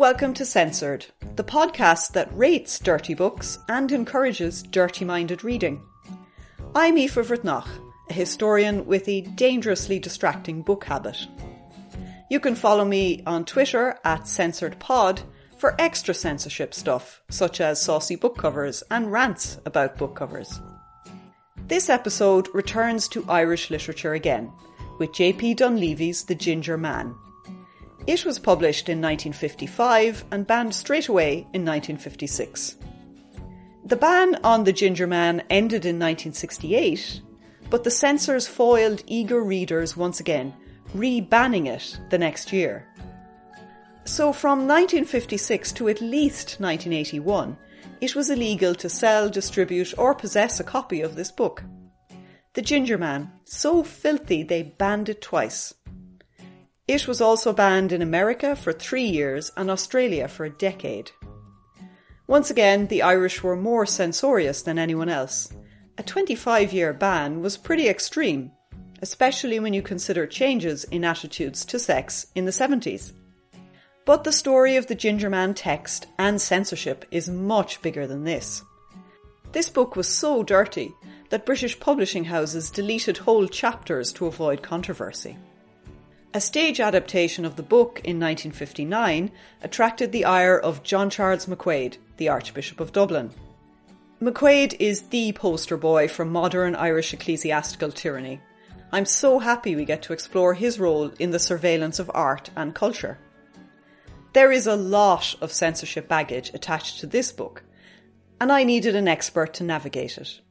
welcome to Censored, the podcast that rates dirty books and encourages dirty-minded reading. I'm Aoife Bhrutnach, a historian with a dangerously distracting book habit. You can follow me on Twitter at CensoredPod for extra censorship stuff, such as saucy book covers and rants about book covers. This episode returns to Irish literature again, with J.P. Donleavy's The Ginger Man. It was published in 1955 and banned straight away in 1956. The ban on The Ginger Man ended in 1968, but the censors foiled eager readers once again, re-banning it the next year. So from 1956 to at least 1981, it was illegal to sell, distribute or possess a copy of this book. The Ginger Man, so filthy they banned it twice. It was also banned in America for 3 years and Australia for a decade. Once again, the Irish were more censorious than anyone else. A 25-year ban was pretty extreme, especially when you consider changes in attitudes to sex in the 70s. But the story of the Ginger Man text and censorship is much bigger than this. This book was so dirty that British publishing houses deleted whole chapters to avoid controversy. A stage adaptation of the book in 1959 attracted the ire of John Charles McQuaid, the Archbishop of Dublin. McQuaid is the poster boy for modern Irish ecclesiastical tyranny. I'm so happy we get to explore his role in the surveillance of art and culture. There is a lot of censorship baggage attached to this book, and I needed an expert to navigate it.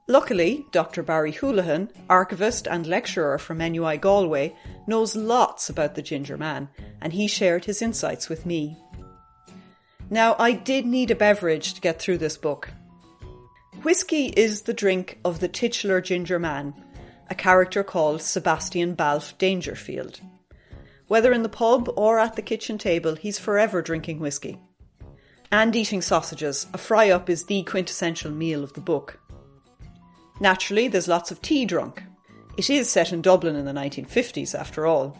Luckily, Dr. Barry Houlihan, archivist and lecturer from NUI Galway, knows lots about the Ginger Man, and he shared his insights with me. Now, I did need a beverage to get through this book. Whiskey is the drink of the titular Ginger Man, a character called Sebastian Balfe Dangerfield. Whether in the pub or at the kitchen table, he's forever drinking whiskey. And eating sausages, a fry-up is the quintessential meal of the book. Naturally, there's lots of tea drunk. It is set in Dublin in the 1950s, after all.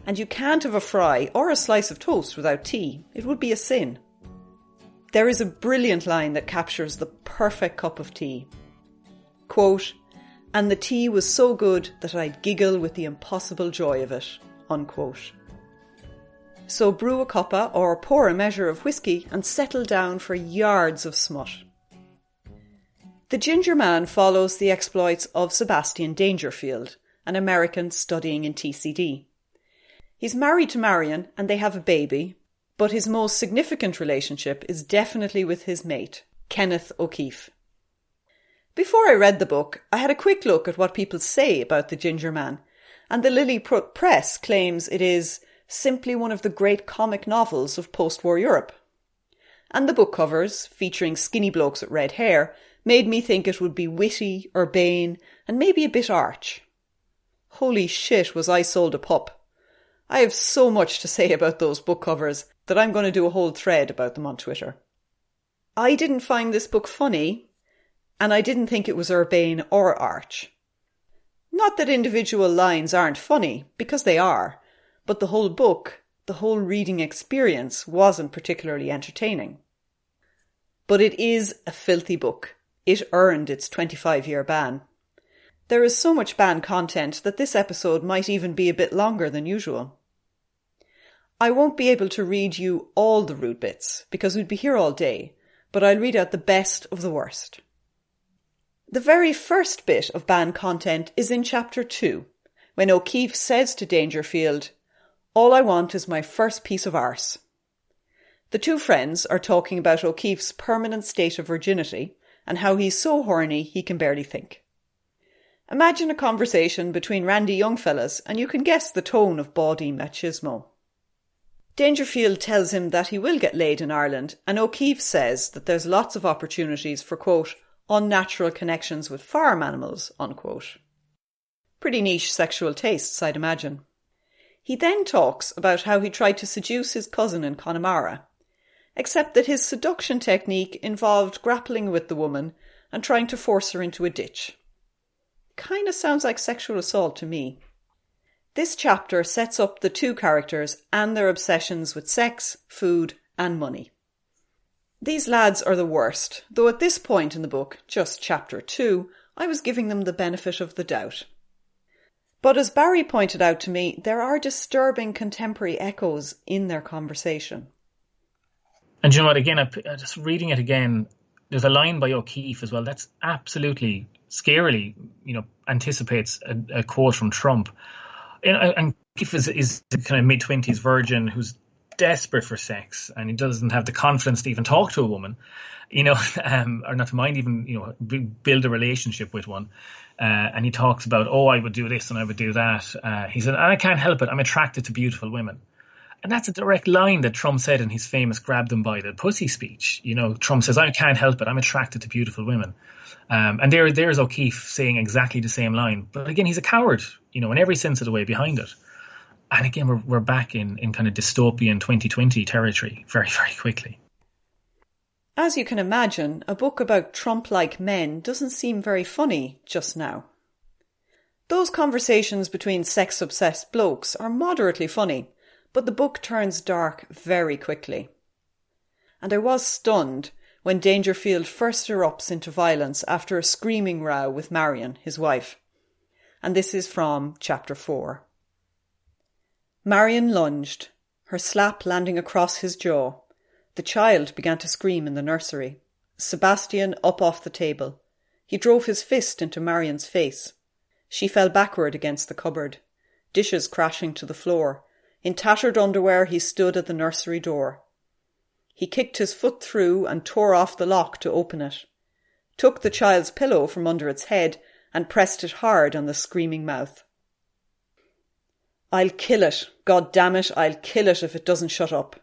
And you can't have a fry or a slice of toast without tea. It would be a sin. There is a brilliant line that captures the perfect cup of tea. Quote, "And the tea was so good that I'd giggle with the impossible joy of it." Unquote. So brew a cuppa or pour a measure of whiskey and settle down for yards of smut. The Ginger Man follows the exploits of Sebastian Dangerfield, an American studying in TCD. He's married to Marion and they have a baby, but his most significant relationship is definitely with his mate, Kenneth O'Keefe. Before I read the book, I had a quick look at what people say about the Ginger Man, and the Lilliput Press claims it is simply one of the great comic novels of post-war Europe. And the book covers, featuring skinny blokes with red hair, made me think it would be witty, urbane, and maybe a bit arch. Holy shit, was I sold a pup. I have so much to say about those book covers that I'm going to do a whole thread about them on Twitter. I didn't find this book funny, and I didn't think it was urbane or arch. Not that individual lines aren't funny, because they are, but the whole book, the whole reading experience, wasn't particularly entertaining. But it is a filthy book. It earned its 25-year ban. There is so much banned content that this episode might even be a bit longer than usual. I won't be able to read you all the rude bits, because we'd be here all day, but I'll read out the best of the worst. The very first bit of banned content is in chapter 2, when O'Keefe says to Dangerfield, "All I want is my first piece of arse." The two friends are talking about O'Keefe's permanent state of virginity and how he's so horny he can barely think. Imagine a conversation between randy young fellas and you can guess the tone of bawdy machismo. Dangerfield tells him that he will get laid in Ireland, and O'Keefe says that there's lots of opportunities for, quote, unnatural connections with farm animals, unquote. Pretty niche sexual tastes, I'd imagine. He then talks about how he tried to seduce his cousin in Connemara, except that his seduction technique involved grappling with the woman and trying to force her into a ditch. Kinda sounds like sexual assault to me. This chapter sets up the two characters and their obsessions with sex, food, and money. These lads are the worst, though at this point in the book, just chapter 2, I was giving them the benefit of the doubt. But as Barry pointed out to me, there are disturbing contemporary echoes in their conversation. And you know what, again, just reading it again, there's a line by O'Keeffe as well that's absolutely scarily, anticipates a quote from Trump. And O'Keeffe is the kind of mid-20s virgin who's desperate for sex, and he doesn't have the confidence to even talk to a woman, or not to mind even, build a relationship with one. And he talks about, I would do this and I would do that. He said, I can't help it, I'm attracted to beautiful women. And that's a direct line that Trump said in his famous grab them by the pussy speech. Trump says, I can't help it, I'm attracted to beautiful women. And there's O'Keeffe saying exactly the same line. But again, he's a coward, in every sense of the way behind it. And again, we're back in kind of dystopian 2020 territory very, very quickly. As you can imagine, a book about Trump-like men doesn't seem very funny just now. Those conversations between sex-obsessed blokes are moderately funny, but the book turns dark very quickly. And I was stunned when Dangerfield first erupts into violence after a screaming row with Marion, his wife. And this is from chapter 4. Marion lunged, her slap landing across his jaw. The child began to scream in the nursery. Sebastian up off the table. He drove his fist into Marion's face. She fell backward against the cupboard, dishes crashing to the floor. In tattered underwear he stood at the nursery door. He kicked his foot through and tore off the lock to open it, took the child's pillow from under its head and pressed it hard on the screaming mouth. I'll kill it, God damn it, I'll kill it if it doesn't shut up.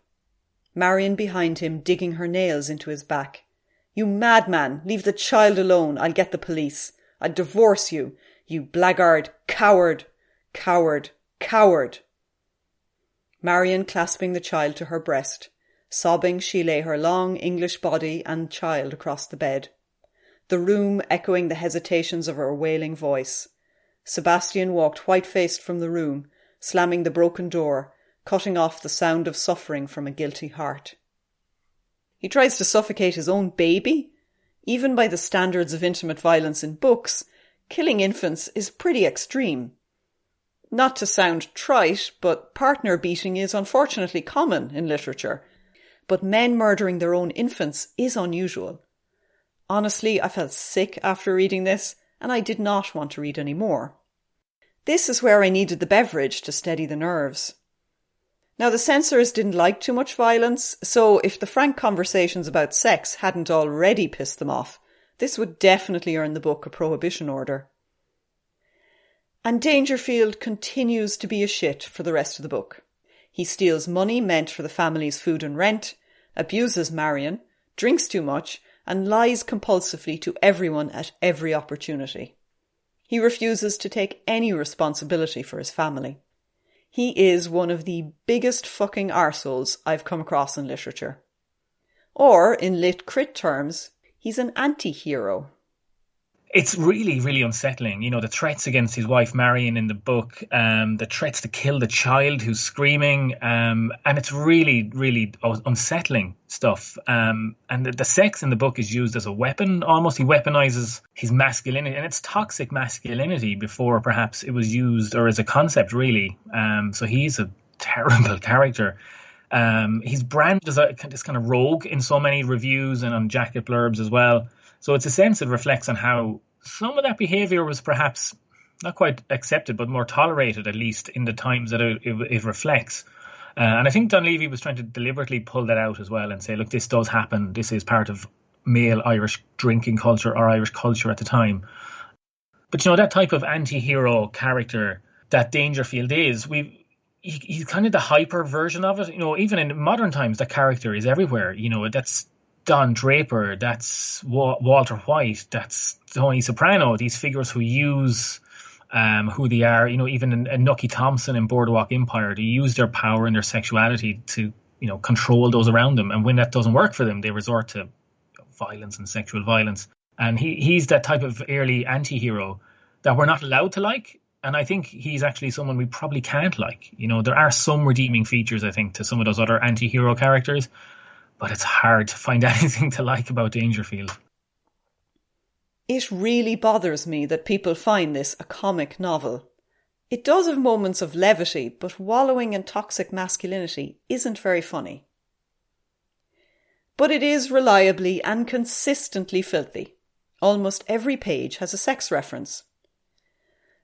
Marion behind him digging her nails into his back. You madman, leave the child alone, I'll get the police. I'll divorce you, you blackguard, coward, coward, coward. Marion clasping the child to her breast. Sobbing, she lay her long English body and child across the bed. The room echoing the hesitations of her wailing voice. Sebastian walked white-faced from the room, slamming the broken door, cutting off the sound of suffering from a guilty heart. He tries to suffocate his own baby? Even by the standards of intimate violence in books, killing infants is pretty extreme. Not to sound trite, but partner beating is unfortunately common in literature. But men murdering their own infants is unusual. Honestly, I felt sick after reading this, and I did not want to read any more. This is where I needed the beverage to steady the nerves. Now, the censors didn't like too much violence, so if the frank conversations about sex hadn't already pissed them off, this would definitely earn the book a prohibition order. And Dangerfield continues to be a shit for the rest of the book. He steals money meant for the family's food and rent, abuses Marion, drinks too much, and lies compulsively to everyone at every opportunity. He refuses to take any responsibility for his family. He is one of the biggest fucking arseholes I've come across in literature. Or, in lit crit terms, he's an anti-hero. It's really, really unsettling. The threats against his wife Marion in the book, the threats to kill the child who's screaming, and it's really, really unsettling stuff. And the sex in the book is used as a weapon, almost. He weaponizes his masculinity, and it's toxic masculinity before perhaps it was used, or as a concept, really. So he's a terrible character. He's branded as this kind of rogue in so many reviews and on jacket blurbs as well. So it's a sense it reflects on how some of that behaviour was perhaps not quite accepted, but more tolerated, at least in the times that it reflects. And I think Donleavy was trying to deliberately pull that out as well and say, look, this does happen. This is part of male Irish drinking culture or Irish culture at the time. But, that type of anti-hero character that Dangerfield is, he's kind of the hyper version of it. Even in modern times, that character is everywhere. That's Don Draper, that's Walter White, that's Tony Soprano, these figures who use who they are, even in Nucky Thompson in Boardwalk Empire, they use their power and their sexuality to, control those around them. And when that doesn't work for them, they resort to violence and sexual violence. And he's that type of early anti-hero that we're not allowed to like. And I think he's actually someone we probably can't like. There are some redeeming features, I think, to some of those other anti-hero characters, but it's hard to find anything to like about Dangerfield. It really bothers me that people find this a comic novel. It does have moments of levity, but wallowing in toxic masculinity isn't very funny. But it is reliably and consistently filthy. Almost every page has a sex reference.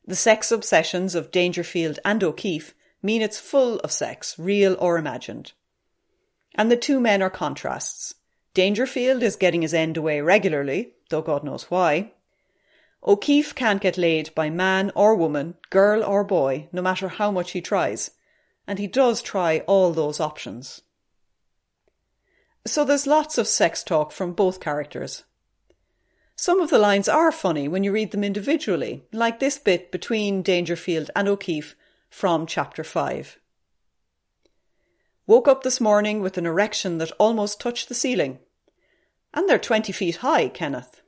The sex obsessions of Dangerfield and O'Keefe mean it's full of sex, real or imagined. And the two men are contrasts. Dangerfield is getting his end away regularly, though God knows why. O'Keefe can't get laid by man or woman, girl or boy, no matter how much he tries. And he does try all those options. So there's lots of sex talk from both characters. Some of the lines are funny when you read them individually, like this bit between Dangerfield and O'Keefe from chapter 5. Woke up this morning with an erection that almost touched the ceiling. And they're 20 feet high, Kenneth.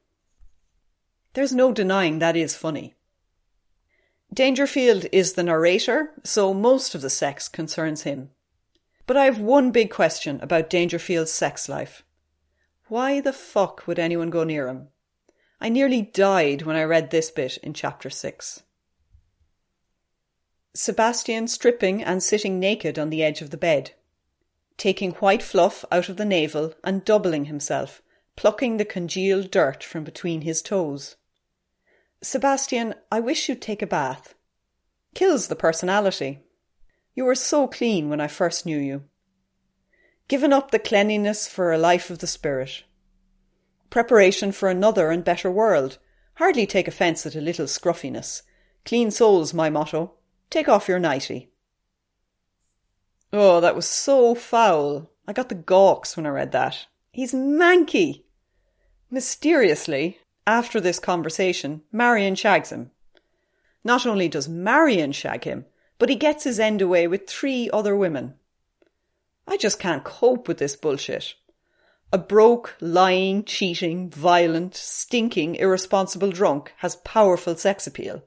There's no denying that is funny. Dangerfield is the narrator, so most of the sex concerns him. But I have one big question about Dangerfield's sex life. Why the fuck would anyone go near him? I nearly died when I read this bit in chapter 6. Sebastian stripping and sitting naked on the edge of the bed, taking white fluff out of the navel and doubling himself, plucking the congealed dirt from between his toes. Sebastian, I wish you'd take a bath. Kills the personality. You were so clean when I first knew you. Given up the cleanliness for a life of the spirit. Preparation for another and better world. Hardly take offence at a little scruffiness. Clean soul's my motto. Take off your nightie. Oh, that was so foul. I got the gawks when I read that. He's manky. Mysteriously, after this conversation, Marion shags him. Not only does Marion shag him, but he gets his end away with 3 other women. I just can't cope with this bullshit. A broke, lying, cheating, violent, stinking, irresponsible drunk has powerful sex appeal.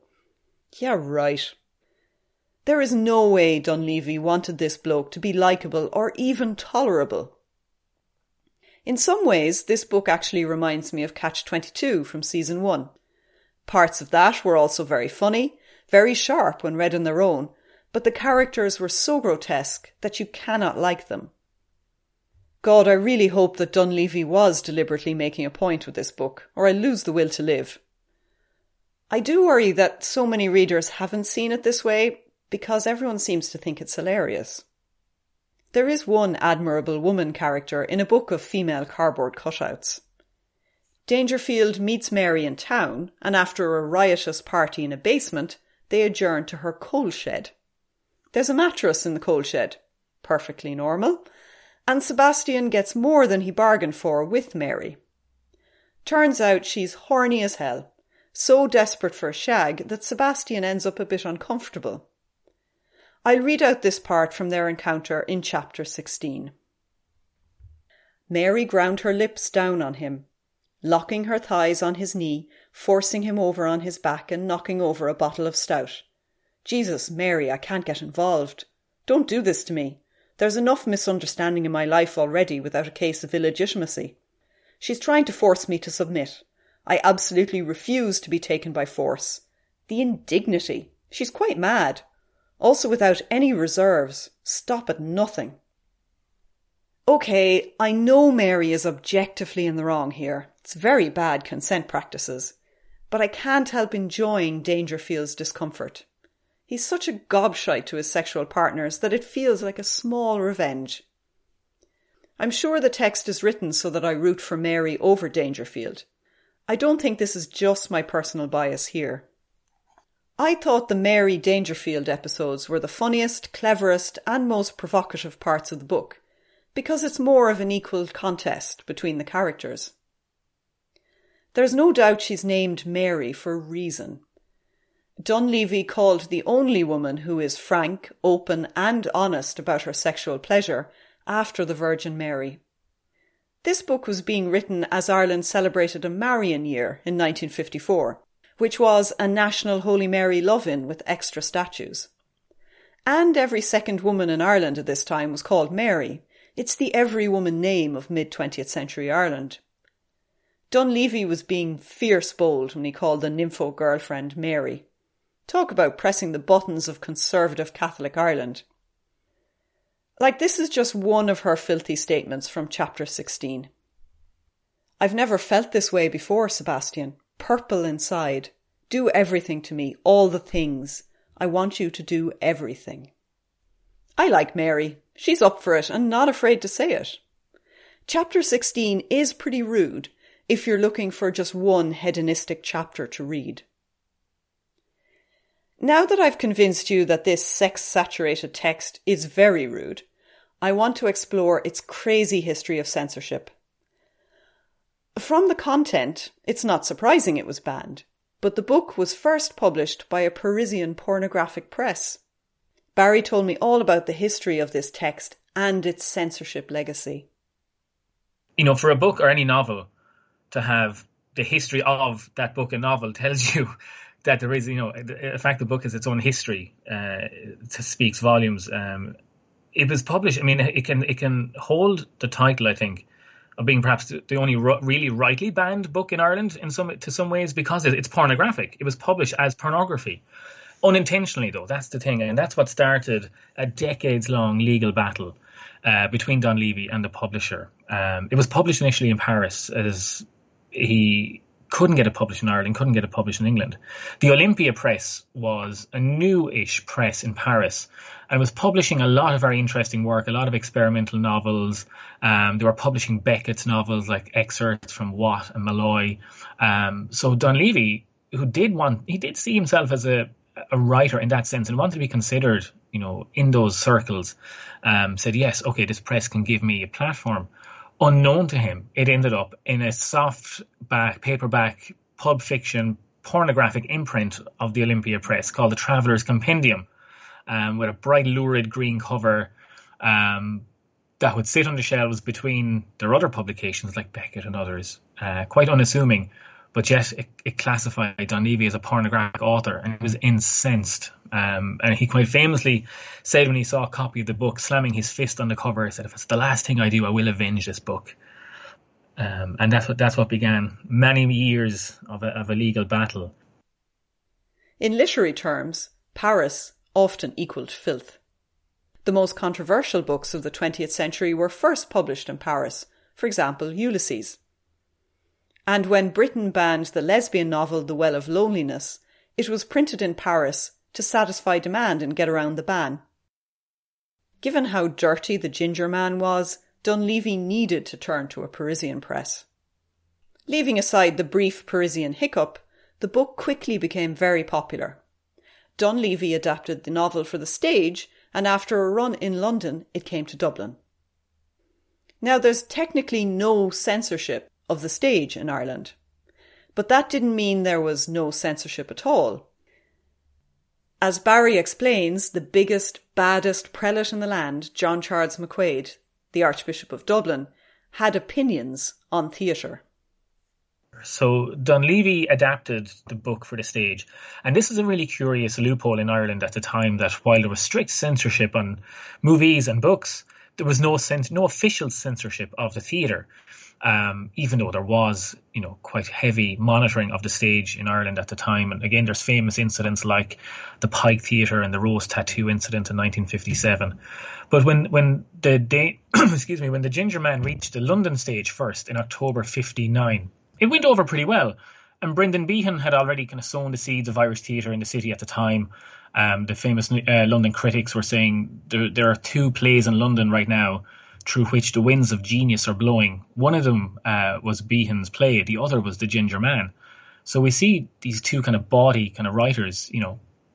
Yeah, right. There is no way Donleavy wanted this bloke to be likeable or even tolerable. In some ways, this book actually reminds me of Catch-22 from season 1. Parts of that were also very funny, very sharp when read on their own, but the characters were so grotesque that you cannot like them. God, I really hope that Donleavy was deliberately making a point with this book, or I lose the will to live. I do worry that so many readers haven't seen it this way because everyone seems to think it's hilarious. There is one admirable woman character in a book of female cardboard cutouts. Dangerfield meets Mary in town, and after a riotous party in a basement, they adjourn to her coal shed. There's a mattress in the coal shed. Perfectly normal. And Sebastian gets more than he bargained for with Mary. Turns out she's horny as hell, so desperate for a shag that Sebastian ends up a bit uncomfortable. I'll read out this part from their encounter in chapter 16. Mary ground her lips down on him, locking her thighs on his knee, forcing him over on his back and knocking over a bottle of stout. Jesus, Mary, I can't get involved. Don't do this to me. There's enough misunderstanding in my life already without a case of illegitimacy. She's trying to force me to submit. I absolutely refuse to be taken by force. The indignity. She's quite mad. Also without any reserves. Stop at nothing. Okay, I know Mary is objectively in the wrong here. It's very bad consent practices. But I can't help enjoying Dangerfield's discomfort. He's such a gobshite to his sexual partners that it feels like a small revenge. I'm sure the text is written so that I root for Mary over Dangerfield. I don't think this is just my personal bias here. I thought the Mary Dangerfield episodes were the funniest, cleverest and most provocative parts of the book, because it's more of an equal contest between the characters. There's no doubt she's named Mary for a reason. Donleavy called the only woman who is frank, open and honest about her sexual pleasure after the Virgin Mary. This book was being written as Ireland celebrated a Marian year in 1954, which was a national Holy Mary love-in with extra statues. And every second woman in Ireland at this time was called Mary. It's the every woman name of mid-20th century Ireland. Donleavy was being fierce bold when he called the nympho girlfriend Mary. Talk about pressing the buttons of conservative Catholic Ireland. Like, this is just one of her filthy statements from chapter 16. I've never felt this way before, Sebastian. Purple inside. Do everything to me, all the things. I want you to do everything. I like Mary. She's up for it and not afraid to say it. Chapter 16 is pretty rude if you're looking for just one hedonistic chapter to read. Now that I've convinced you that this sex-saturated text is very rude, I want to explore its crazy history of censorship. From the content, it's not surprising it was banned, but the book was first published by a Parisian pornographic press. Barry told me all about the history of this text and its censorship legacy. You know, for a book or any novel to have the history of that book and novel tells you that there is, in fact, the book has its own history. It speaks volumes. It was published. I mean, it can hold the title, I think, of being perhaps the only really rightly banned book in Ireland to some ways, because it's pornographic. It was published as pornography, unintentionally though. That's the thing, and that's what started a decades-long legal battle between Donleavy and the publisher. It was published initially in Paris, as he couldn't get it published in Ireland, couldn't get it published in England. The Olympia Press was a new-ish press in Paris and was publishing a lot of very interesting work, a lot of experimental novels. They were publishing Beckett's novels like excerpts from Watt and Malloy. So Donleavy, who did see himself as a writer in that sense and wanted to be considered, in those circles, said, yes, okay, this press can give me a platform. Unknown to him, it ended up in a softback, paperback, pulp fiction, pornographic imprint of the Olympia Press called The Traveller's Compendium, with a bright, lurid green cover that would sit on the shelves between their other publications like Beckett and others. Quite unassuming, but yet it classified Donleavy as a pornographic author, and he was incensed. And he quite famously said when he saw a copy of the book, slamming his fist on the cover, said, if it's the last thing I do, I will avenge this book. And that's what began many years of a legal battle. In literary terms, Paris often equalled filth. The most controversial books of the 20th century were first published in Paris, for example, Ulysses. And when Britain banned the lesbian novel The Well of Loneliness, it was printed in Paris to satisfy demand and get around the ban. Given how dirty the Ginger Man was, Donleavy needed to turn to a Parisian press. Leaving aside the brief Parisian hiccup, the book quickly became very popular. Donleavy adapted the novel for the stage, and after a run in London, it came to Dublin. Now, there's technically no censorship of the stage in Ireland, but that didn't mean there was no censorship at all. As Barry explains, the biggest, baddest prelate in the land, John Charles McQuaid, the Archbishop of Dublin, had opinions on theatre. So Donleavy adapted the book for the stage. And this is a really curious loophole in Ireland at the time, that while there was strict censorship on movies and books, there was no official censorship of the theatre. Even though there was, quite heavy monitoring of the stage in Ireland at the time. And again, there's famous incidents like the Pike Theatre and the Rose Tattoo incident in 1957. But when the Ginger Man reached the London stage first in October 59, it went over pretty well. And Brendan Behan had already kind of sown the seeds of Irish theatre in the city at the time. The famous London critics were saying there are two plays in London right now through which the winds of genius are blowing. One of them was Behan's play, the other was The Ginger Man. So we see these two kind of bawdy kind of writers,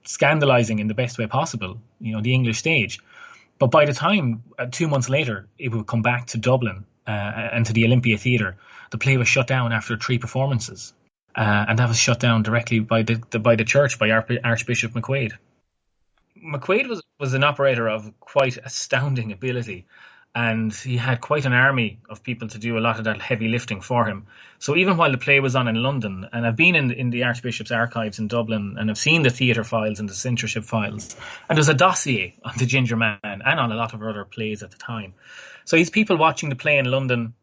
scandalising in the best way possible, the English stage. But by the time, 2 months later, it would come back to Dublin and to the Olympia Theatre, the play was shut down after 3 performances. And that was shut down directly by the church, by Archbishop McQuaid. McQuaid was an operator of quite astounding ability. and he had quite an army of people to do a lot of that heavy lifting for him. So even while the play was on in London, and I've been in the Archbishop's archives in Dublin, and I've seen the theatre files and the censorship files, and there's a dossier on the Ginger Man and on a lot of other plays at the time. So these people watching the play in London,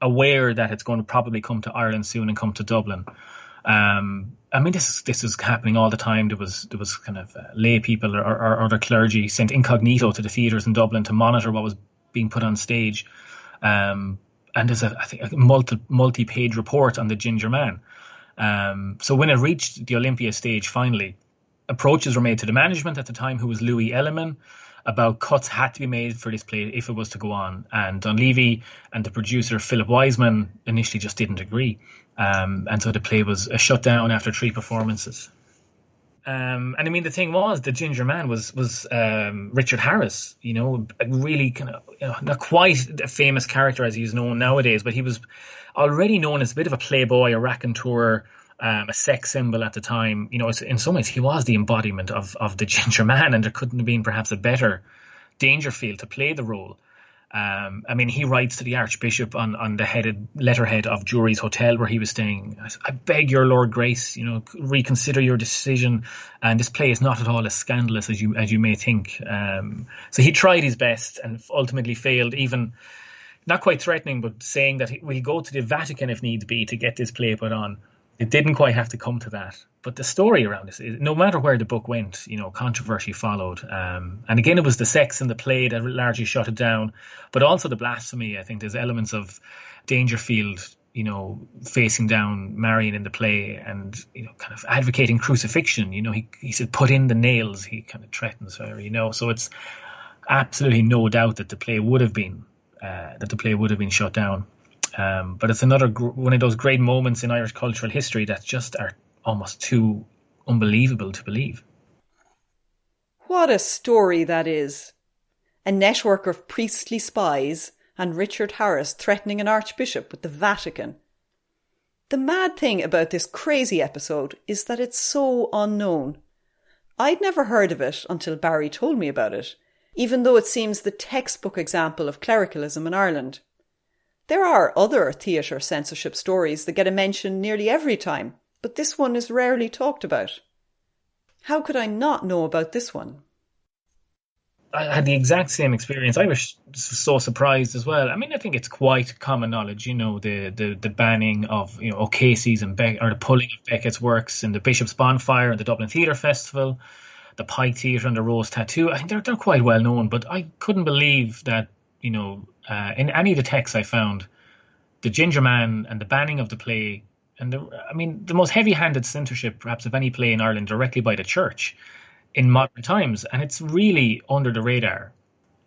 aware that it's going to probably come to Ireland soon and come to Dublin. I mean, this is happening all the time. There was kind of lay people or other clergy sent incognito to the theatres in Dublin to monitor what was being put on stage. And there's I think a multi-page report on the Ginger Man. So when it reached the Olympia stage, finally, approaches were made to the management at the time, who was Louis Elliman, about cuts had to be made for this play if it was to go on. And Donleavy and the producer, Philip Wiseman, initially just didn't agree. And so the play was shut down after 3 performances. And I mean, the thing was, the Ginger Man was Richard Harris, a really kind of, not quite a famous character as he's known nowadays, but he was already known as a bit of a playboy, a raconteur, a sex symbol at the time. In some ways, he was the embodiment of the Ginger Man, and there couldn't have been perhaps a better Dangerfield to play the role. I mean, he writes to the Archbishop on the letterhead of Jury's Hotel where he was staying, "I beg your Lord Grace, reconsider your decision, and this play is not at all as scandalous as you may think." So he tried his best and ultimately failed, even not quite threatening, but saying that we'll go to the Vatican if needs be to get this play put on. It didn't quite have to come to that. But the story around this, no matter where the book went, controversy followed. And again, it was the sex in the play that largely shut it down, but also the blasphemy. I think there's elements of Dangerfield, facing down Marion in the play and, kind of advocating crucifixion. He said, "Put in the nails." He kind of threatens her, So it's absolutely no doubt that the play would have been shut down. But it's another one of those great moments in Irish cultural history that just are almost too unbelievable to believe. What a story that is. A network of priestly spies and Richard Harris threatening an archbishop with the Vatican. The mad thing about this crazy episode is that it's so unknown. I'd never heard of it until Barry told me about it, even though it seems the textbook example of clericalism in Ireland. There are other theatre censorship stories that get a mention nearly every time, but this one is rarely talked about. How could I not know about this one? I had the exact same experience. I was so surprised as well. I mean, I think it's quite common knowledge, the banning of, O'Casey's and or the pulling of Beckett's works in the Bishop's Bonfire and the Dublin Theatre Festival, the Pike Theatre and the Rose Tattoo. I think they're quite well known, but I couldn't believe that, in any of the texts I found, the Ginger Man and the banning of the play, and the most heavy-handed censorship perhaps of any play in Ireland directly by the church in modern times, and it's really under the radar.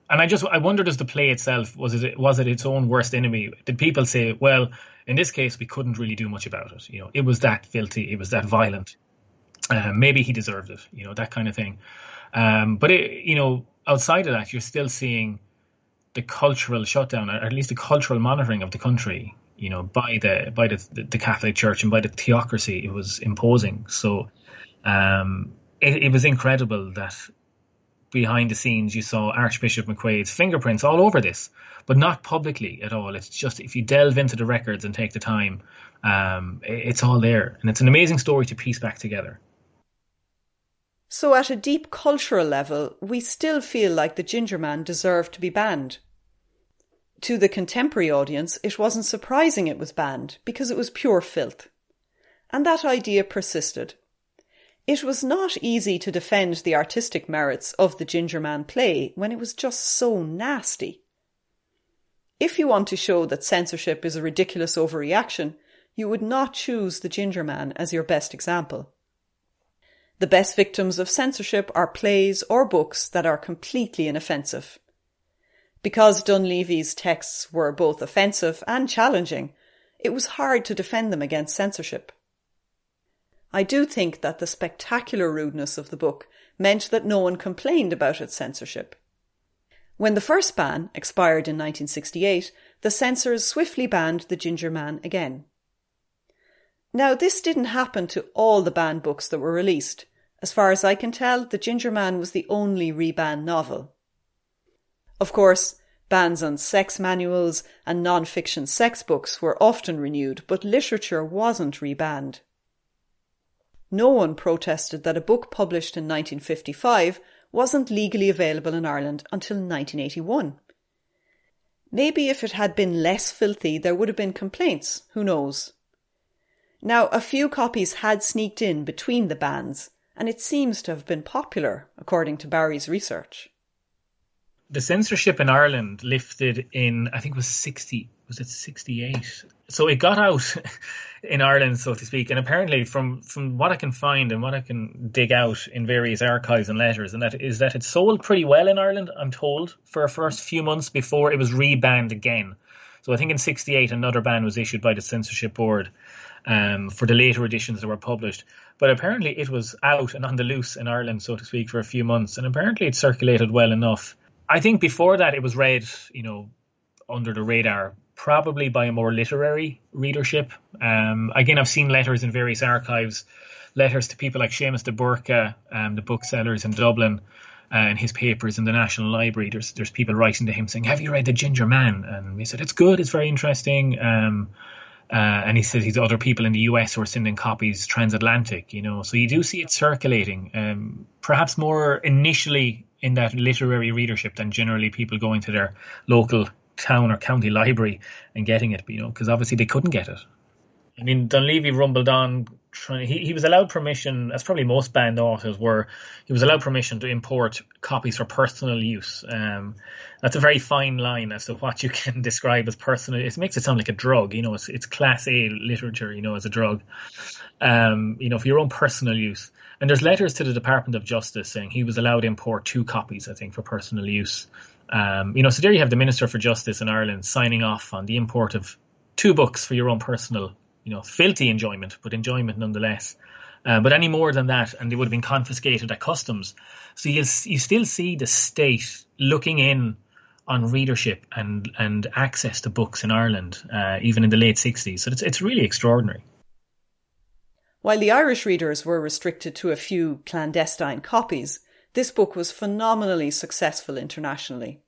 And I wondered, as the play itself, was it its own worst enemy? Did people say, well, in this case we couldn't really do much about it, it was that filthy, it was that violent, maybe he deserved it, that kind of thing. But outside of that, you're still seeing the cultural shutdown, or at least the cultural monitoring of the country, by the Catholic Church and by the theocracy it was imposing. So it was incredible that behind the scenes you saw Archbishop McQuaid's fingerprints all over this, but not publicly at all. It's just, if you delve into the records and take the time, it's all there, and it's an amazing story to piece back together. So at a deep cultural level, we still feel like the Ginger Man deserved to be banned. To the contemporary audience, it wasn't surprising it was banned, because it was pure filth. And that idea persisted. It was not easy to defend the artistic merits of the Ginger Man play when it was just so nasty. If you want to show that censorship is a ridiculous overreaction, you would not choose the Ginger Man as your best example. The best victims of censorship are plays or books that are completely inoffensive. Because Donleavy's texts were both offensive and challenging, it was hard to defend them against censorship. I do think that the spectacular rudeness of the book meant that no one complained about its censorship. When the first ban expired in 1968, the censors swiftly banned the Ginger Man again. Now, this didn't happen to all the banned books that were released. As far as I can tell, The Ginger Man was the only rebanned novel. Of course, Bans on sex manuals and non-fiction sex books were often renewed, but literature wasn't rebanned. No one protested that a book published in 1955 wasn't legally available in Ireland until 1981. Maybe if it had been less filthy, there would have been complaints, who knows? Now, a few copies had sneaked in between the bans, and it seems to have been popular, according to Barry's research. The censorship in Ireland lifted in, I think it was 68? So it got out in Ireland, so to speak. And apparently from what I can find and what I can dig out in various archives and letters, and that it sold pretty well in Ireland, I'm told, for a first few months before it was rebanned again. So I think in 68 another ban was issued by the censorship board for the later editions that were published. But apparently it was out and on the loose in Ireland, so to speak, for a few months. And apparently it circulated well enough. I think before that it was read, under the radar, probably by a more literary readership. Again, I've seen letters in various archives, letters to people like Seamus de Burka, the booksellers in Dublin, and his papers in the National Library. There's people writing to him saying, "Have you read The Ginger Man?" And he said, "It's good, it's very interesting." And he said he's other people in the US who are sending copies transatlantic, So you do see it circulating, perhaps more initially in that literary readership than generally people going to their local town or county library and getting it, because obviously they couldn't get it. I mean, Donleavy rumbled on. He was allowed permission, as probably most banned authors were, he was allowed permission to import copies for personal use. That's a very fine line as to what you can describe as personal. It makes it sound like a drug, it's class A literature, as a drug, for your own personal use. And there's letters to the Department of Justice saying he was allowed to import 2 copies, I think, for personal use. So there you have the Minister for Justice in Ireland signing off on the import of 2 books for your own personal, filthy enjoyment, but enjoyment nonetheless. But any more than that, and they would have been confiscated at customs. So you still see the state looking in on readership and access to books in Ireland, even in the late 60s. So it's really extraordinary. While the Irish readers were restricted to a few clandestine copies, this book was phenomenally successful internationally.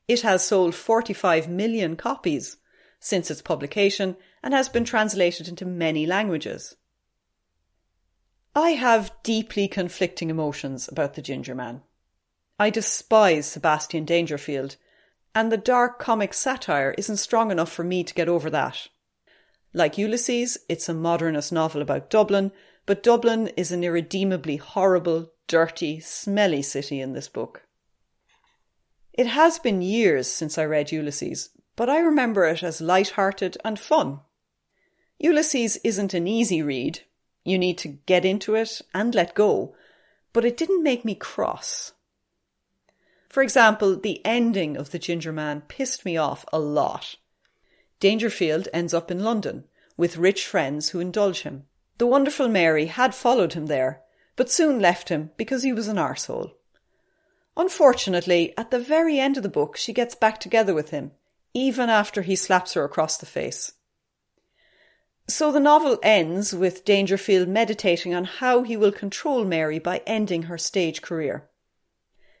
It has sold 45 million copies since its publication and has been translated into many languages. I have deeply conflicting emotions about The Ginger Man. I despise Sebastian Dangerfield, and the dark comic satire isn't strong enough for me to get over that. Like Ulysses, it's a modernist novel about Dublin, but Dublin is an irredeemably horrible, dirty, smelly city in this book. It has been years since I read Ulysses, but I remember it as light-hearted and fun. Ulysses isn't an easy read. You need to get into it and let go, but it didn't make me cross. For example, the ending of The Ginger Man pissed me off a lot. Dangerfield ends up in London, with rich friends who indulge him. The wonderful Mary had followed him there, but soon left him because he was an arsehole. Unfortunately, at the very end of the book, she gets back together with him, even after he slaps her across the face. So the novel ends with Dangerfield meditating on how he will control Mary by ending her stage career.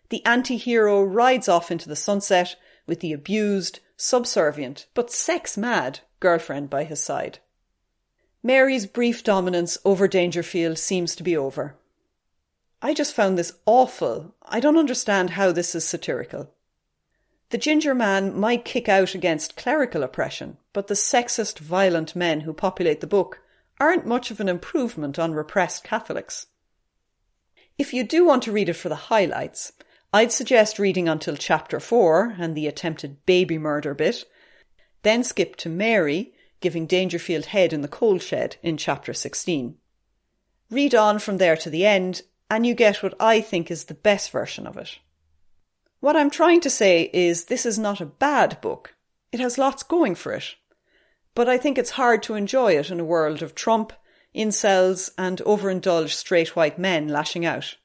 The anti-hero rides off into the sunset with the abused, subservient, but sex-mad girlfriend by his side. Mary's brief dominance over Dangerfield seems to be over. I just found this awful. I don't understand how this is satirical. The Ginger Man might kick out against clerical oppression, but the sexist, violent men who populate the book aren't much of an improvement on repressed Catholics. If you do want to read it for the highlights, I'd suggest reading until chapter 4 and the attempted baby murder bit, then skip to Mary giving Dangerfield head in the coal shed in chapter 16. Read on from there to the end, and you get what I think is the best version of it. What I'm trying to say is this is not a bad book. It has lots going for it. But I think it's hard to enjoy it in a world of Trump, incels and overindulged straight white men lashing out.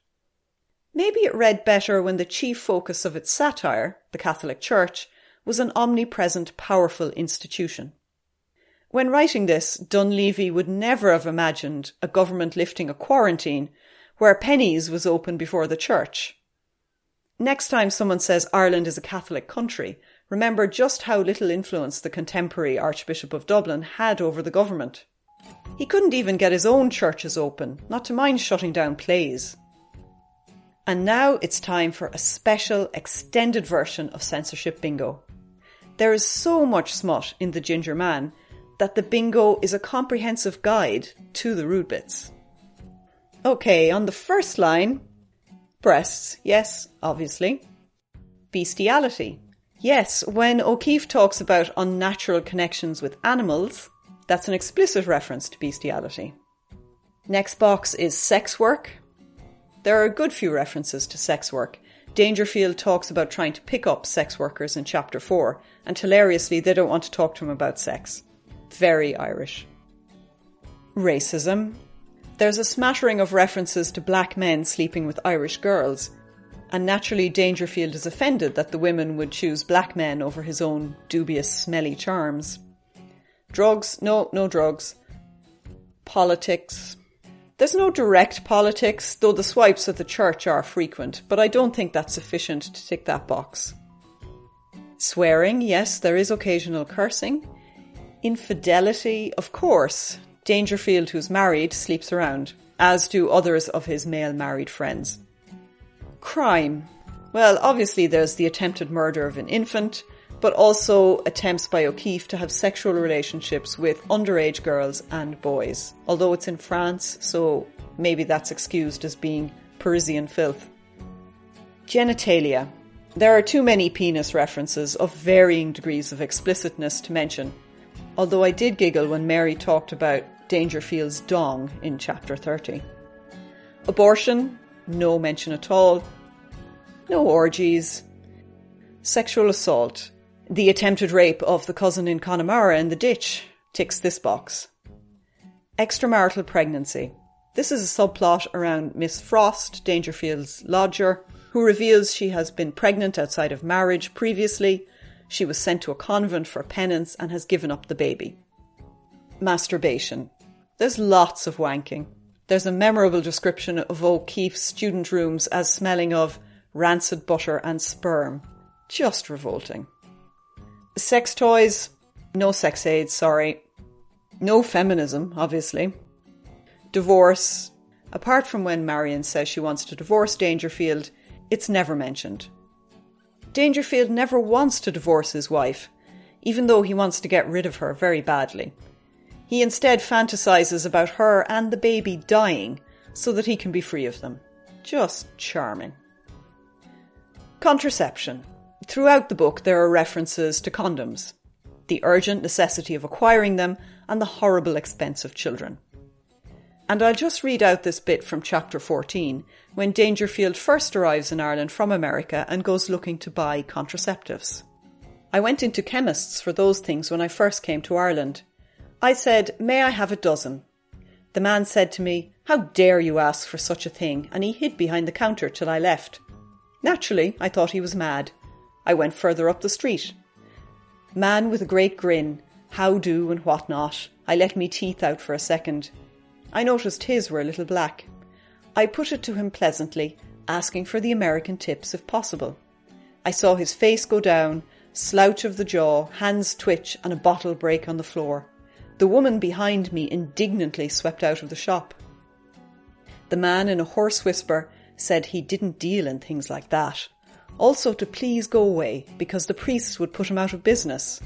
Maybe it read better when the chief focus of its satire, the Catholic Church, was an omnipresent, powerful institution. When writing this, Donleavy would never have imagined a government lifting a quarantine where Penny's was open before the church. Next time someone says Ireland is a Catholic country, remember just how little influence the contemporary Archbishop of Dublin had over the government. He couldn't even get his own churches open, not to mind shutting down plays. And now it's time for a special extended version of Censorship Bingo. There is so much smut in The Ginger Man that the bingo is a comprehensive guide to the rude bits. Okay, on the first line, breasts, yes, obviously. Bestiality. Yes, when O'Keeffe talks about unnatural connections with animals, that's an explicit reference to bestiality. Next box is sex work. There are a good few references to sex work. Dangerfield talks about trying to pick up sex workers in chapter 4, and hilariously they don't want to talk to him about sex. Very Irish. Racism. There's a smattering of references to black men sleeping with Irish girls, and naturally Dangerfield is offended that the women would choose black men over his own dubious, smelly charms. Drugs? No drugs. Politics. There's no direct politics, though the swipes at the church are frequent, but I don't think that's sufficient to tick that box. Swearing, yes, there is occasional cursing. Infidelity, of course. Dangerfield, who's married, sleeps around, as do others of his male married friends. Crime. Well, obviously there's the attempted murder of an infant, but also attempts by O'Keeffe to have sexual relationships with underage girls and boys. Although it's in France, so maybe that's excused as being Parisian filth. Genitalia. There are too many penis references of varying degrees of explicitness to mention, although I did giggle when Mary talked about Dangerfield's dong in chapter 30. Abortion, no mention at all. No orgies. Sexual assault. The attempted rape of the cousin in Connemara in the ditch ticks this box. Extramarital pregnancy. This is a subplot around Miss Frost, Dangerfield's lodger, who reveals she has been pregnant outside of marriage previously. She was sent to a convent for penance and has given up the baby. Masturbation. There's lots of wanking. There's a memorable description of O'Keeffe's student rooms as smelling of rancid butter and sperm. Just revolting. Sex toys. No sex aids, sorry. No feminism, obviously. Divorce. Apart from when Marion says she wants to divorce Dangerfield, it's never mentioned. Dangerfield never wants to divorce his wife, even though he wants to get rid of her very badly. He instead fantasises about her and the baby dying so that he can be free of them. Just charming. Contraception. Throughout the book there are references to condoms, the urgent necessity of acquiring them, and the horrible expense of children. And I'll just read out this bit from chapter 14, when Dangerfield first arrives in Ireland from America and goes looking to buy contraceptives. I went into chemists for those things when I first came to Ireland. I said, "May I have a dozen?" The man said to me, "How dare you ask for such a thing?" and he hid behind the counter till I left. Naturally, I thought he was mad. I went further up the street. Man with a great grin, how do and what not. I let me teeth out for a second. I noticed his were a little black. I put it to him pleasantly, asking for the American tips if possible. I saw his face go down, slouch of the jaw, hands twitch, and a bottle break on the floor. The woman behind me indignantly swept out of the shop. The man, in a hoarse whisper, said he didn't deal in things like that. Also to please go away, because the priests would put him out of business.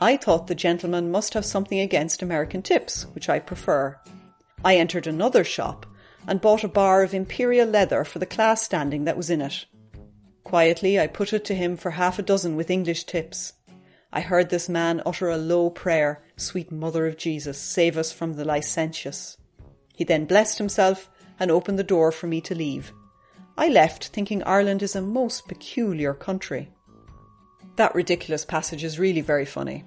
I thought the gentleman must have something against American tips, which I prefer. I entered another shop and bought a bar of imperial leather for the class standing that was in it. Quietly I put it to him for 6 with English tips. I heard this man utter a low prayer, "Sweet Mother of Jesus, save us from the licentious." He then blessed himself and opened the door for me to leave. I left thinking Ireland is a most peculiar country. That ridiculous passage is really very funny.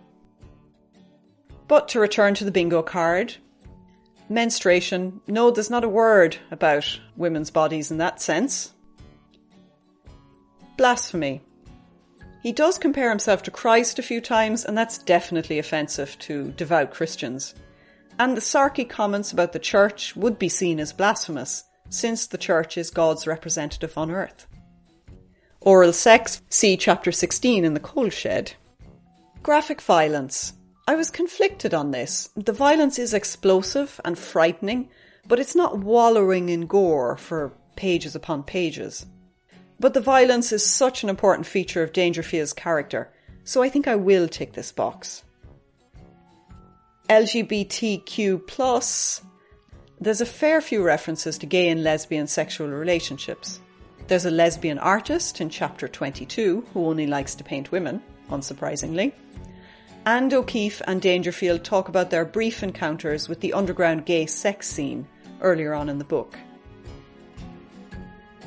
But to return to the bingo card. Menstruation. No, there's not a word about women's bodies in that sense. Blasphemy. He does compare himself to Christ a few times, and that's definitely offensive to devout Christians. And the sarky comments about the church would be seen as blasphemous, since the church is God's representative on earth. Oral sex, see chapter 16 in the coal shed. Graphic violence. I was conflicted on this. The violence is explosive and frightening, but it's not wallowing in gore for pages upon pages. But the violence is such an important feature of Dangerfield's character, so I think I will tick this box. LGBTQ+. There's a fair few references to gay and lesbian sexual relationships. There's a lesbian artist in chapter 22 who only likes to paint women, unsurprisingly. And O'Keefe and Dangerfield talk about their brief encounters with the underground gay sex scene earlier on in the book.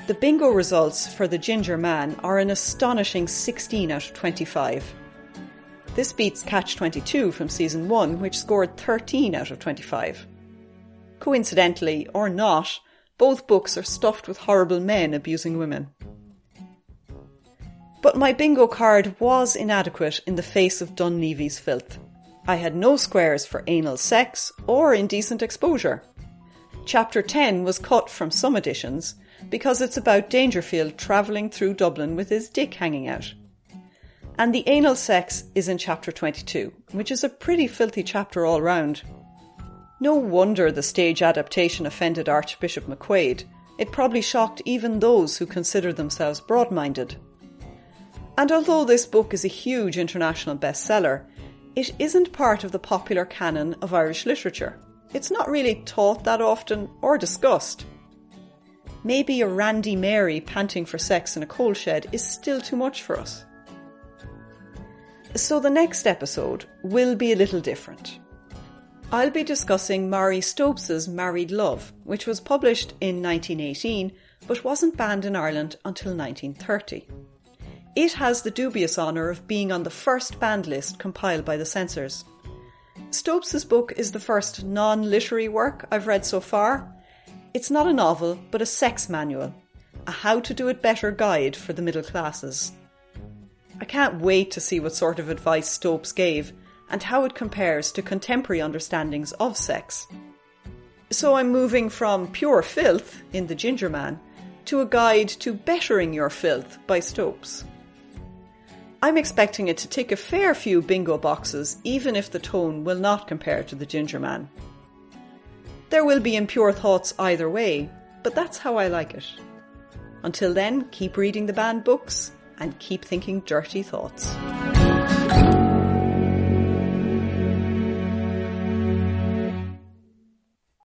The bingo results for the Ginger Man are an astonishing 16 out of 25. This beats Catch 22 from season 1, which scored 13 out of 25. Coincidentally, or not, both books are stuffed with horrible men abusing women. But my bingo card was inadequate in the face of Donleavy's Filth. I had no squares for anal sex or indecent exposure. Chapter 10 was cut from some editions because it's about Dangerfield travelling through Dublin with his dick hanging out. And the anal sex is in chapter 22, which is a pretty filthy chapter all round. No wonder the stage adaptation offended Archbishop McQuaid. It probably shocked even those who consider themselves broad-minded. And although this book is a huge international bestseller, it isn't part of the popular canon of Irish literature. It's not really taught that often or discussed. Maybe a Randy Mary panting for sex in a coal shed is still too much for us. So the next episode will be a little different. I'll be discussing Maury Stopes's Married Love, which was published in 1918 but wasn't banned in Ireland until 1930. It has the dubious honour of being on the first banned list compiled by the censors. Stopes's book is the first non-literary work I've read so far. It's not a novel, but a sex manual, a how-to-do-it-better guide for the middle classes. I can't wait to see what sort of advice Stopes gave and how it compares to contemporary understandings of sex. So I'm moving from pure filth in The Ginger Man to a guide to bettering your filth by Stopes. I'm expecting it to tick a fair few bingo boxes, even if the tone will not compare to The Ginger Man. There will be impure thoughts either way, but that's how I like it. Until then, keep reading the banned books and keep thinking dirty thoughts.